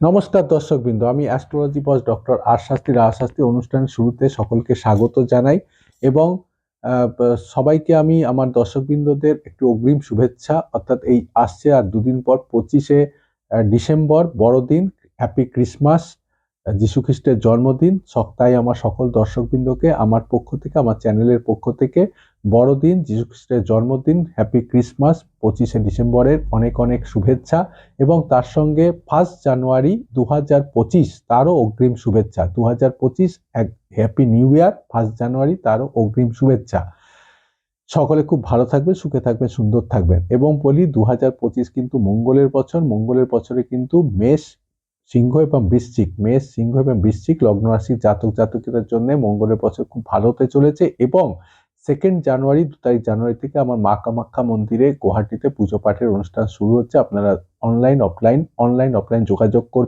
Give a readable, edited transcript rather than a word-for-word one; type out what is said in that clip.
নমস্কার দর্শকবৃন্দ, আমি অ্যাস্ট্রোলজি বস ডক্টর আর শাস্ত্রী অনুষ্ঠানের শুরুতে সকলকে স্বাগত জানাই এবং সবাইকে আমি আমার দর্শকবৃন্দদের একটু অগ্রিম শুভেচ্ছা। অর্থাৎ এই আসছে আর দুদিন পর 25শে ডিসেম্বর বড়দিন, হ্যাপি ক্রিসমাস, যীশু খ্রিস্টের জন্মদিন। তাই আমার সকল দর্শকবৃন্দকে আমার পক্ষ থেকে, আমার চ্যানেলের পক্ষ থেকে বড়দিন, যীশু খ্রিস্টের জন্মদিন, হ্যাপি ক্রিসমাস 25শে ডিসেম্বরের অনেক অনেক শুভেচ্ছা এবং তার সঙ্গে 1 জানুয়ারি 2025 তারও অগ্রিম শুভেচ্ছা। 2025 এক হ্যাপি নিউ ইয়ার, 1 জানুয়ারি তারও অগ্রিম শুভেচ্ছা। সকলে খুব ভালো থাকবেন, সুখে থাকবেন, সুন্দর থাকবেন এবং বলি 2025 কিন্তু মঙ্গলের বছর। মঙ্গলের বছরে কিন্তু মেষ, সিংহ এবং বৃশ্চিক লগ্ন রাশির জাতক জাতিকাদের জন্য মঙ্গলের বছর খুব ভালো হতে চলেছে এবং 2 জানুয়ারি 2 তারিখ জানুয়ারি থেকে আমার মা কামাখ্যা মন্দিরে গুয়াহাটিতে পুজো পাঠের অনুষ্ঠান শুরু হচ্ছে। আপনারা অনলাইন অফলাইন যোগাযোগ করবেন।